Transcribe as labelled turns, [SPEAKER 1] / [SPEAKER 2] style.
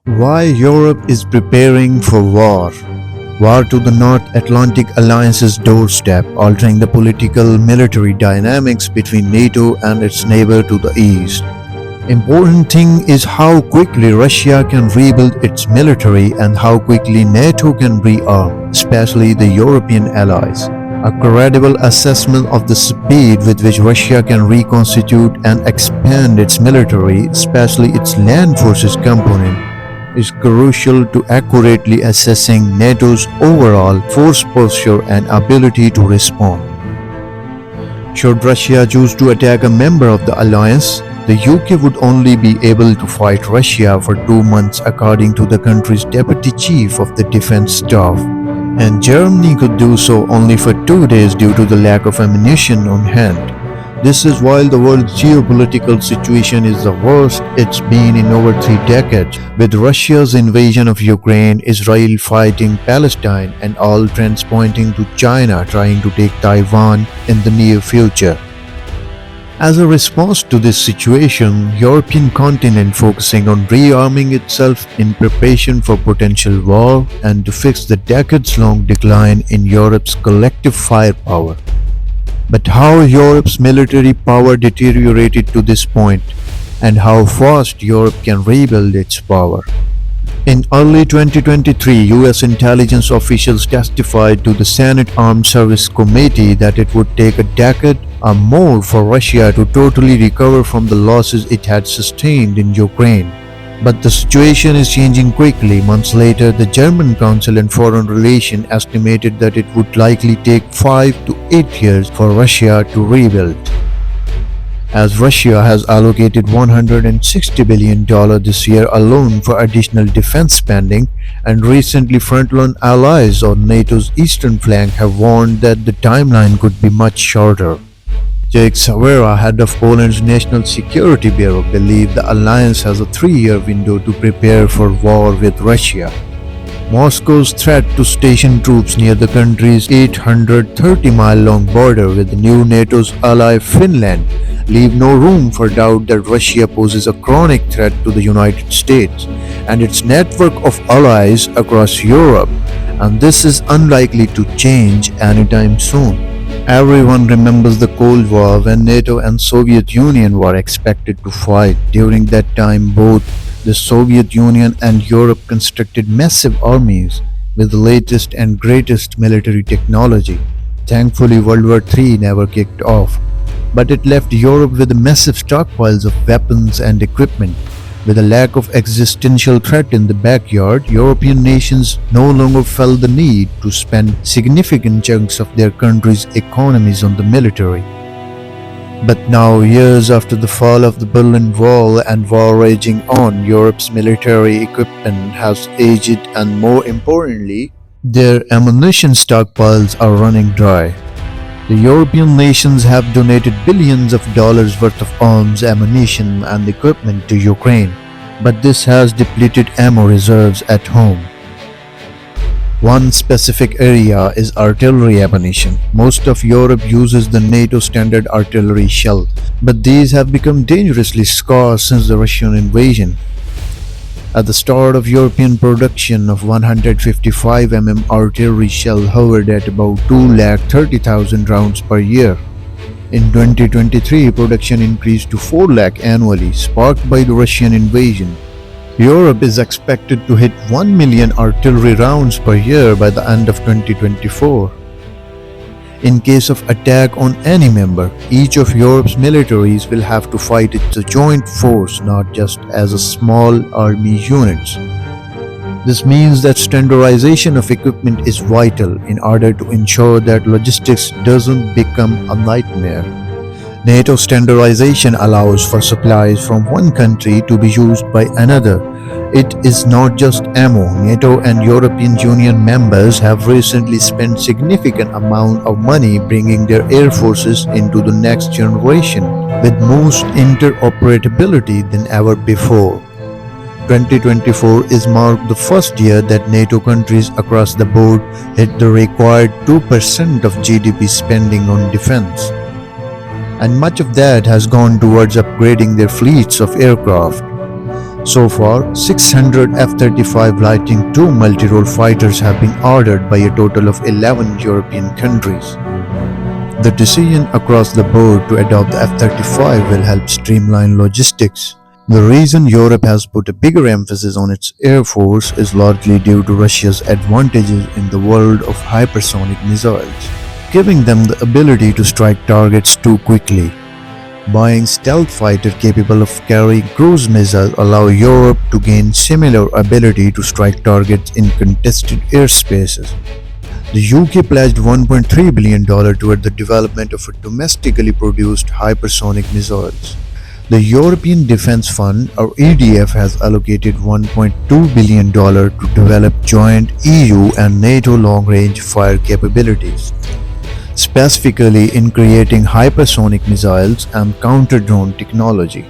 [SPEAKER 1] Why Europe is preparing for war. War to the North Atlantic Alliance's doorstep, altering the political military dynamics between NATO and its neighbor to the east. Important thing is how quickly Russia can rebuild its military and how quickly NATO can rearm, especially the European allies. A credible assessment of the speed with which Russia can reconstitute and expand its military, especially its land forces component, is crucial to accurately assessing NATO's overall force posture and ability to respond. Should Russia choose to attack a member of the alliance, the UK would only be able to fight Russia for 2 months according to the country's Deputy Chief of the Defense Staff, and Germany could do so only for 2 days due to the lack of ammunition on hand. This is while the world's geopolitical situation is the worst it's been in over 3 decades, with Russia's invasion of Ukraine, Israel fighting Palestine, and all trends pointing to China trying to take Taiwan in the near future. As a response to this situation, European continent focusing on rearming itself in preparation for potential war and to fix the decades-long decline in Europe's collective firepower. But how Europe's military power deteriorated to this point, and how fast Europe can rebuild its power. In early 2023, US intelligence officials testified to the Senate Armed Services Committee that it would take a decade or more for Russia to totally recover from the losses it had sustained in Ukraine. But the situation is changing quickly. Months later, the German Council on Foreign Relations estimated that it would likely take 5 to 8 years for Russia to rebuild. As Russia has allocated $160 billion this year alone for additional defense spending, and recently frontline allies on NATO's eastern flank have warned that the timeline could be much shorter. Jake Savera, head of Poland's National Security Bureau, believed the alliance has a 3-year window to prepare for war with Russia. Moscow's threat to station troops near the country's 830-mile-long border with the new NATO's ally Finland leave no room for doubt that Russia poses a chronic threat to the United States and its network of allies across Europe, and this is unlikely to change anytime soon. Everyone remembers the Cold War when NATO and Soviet Union were expected to fight. During that time, both the Soviet Union and Europe constructed massive armies with the latest and greatest military technology. Thankfully, World War III never kicked off, but it left Europe with massive stockpiles of weapons and equipment. With a lack of existential threat in the backyard, European nations no longer felt the need to spend significant chunks of their country's economies on the military. But now, years after the fall of the Berlin Wall and war raging on, Europe's military equipment has aged, and more importantly, their ammunition stockpiles are running dry. The European nations have donated billions of dollars worth of arms, ammunition, and equipment to Ukraine, but this has depleted ammo reserves at home. One specific area is artillery ammunition. Most of Europe uses the NATO standard artillery shell, but these have become dangerously scarce since the Russian invasion. At the start of European production of 155 mm artillery shell hovered at about 230,000 rounds per year. In 2023, production increased to 4 lakh annually, sparked by the Russian invasion. Europe is expected to hit 1 million artillery rounds per year by the end of 2024. In case of attack on any member, each of Europe's militaries will have to fight as a joint force, not just as a small army units. This means that standardization of equipment is vital in order to ensure that logistics doesn't become a nightmare. NATO standardization allows for supplies from one country to be used by another. It is not just ammo. NATO and European Union members have recently spent significant amount of money bringing their air forces into the next generation with more interoperability than ever before. 2024 is marked the first year that NATO countries across the board hit the required 2% of GDP spending on defense. And much of that has gone towards upgrading their fleets of aircraft. So far, 600 F-35 Lightning II multi-role fighters have been ordered by a total of 11 European countries. The decision across the board to adopt the F-35 will help streamline logistics. The reason Europe has put a bigger emphasis on its air force is largely due to Russia's advantages in the world of hypersonic missiles, giving them the ability to strike targets too quickly. Buying stealth fighter capable of carrying cruise missiles allow Europe to gain similar ability to strike targets in contested airspaces. The UK pledged $1.3 billion toward the development of domestically produced hypersonic missiles. The European Defence Fund, or EDF, has allocated $1.2 billion to develop joint EU and NATO long-range fire capabilities, specifically in creating hypersonic missiles and counter-drone technology.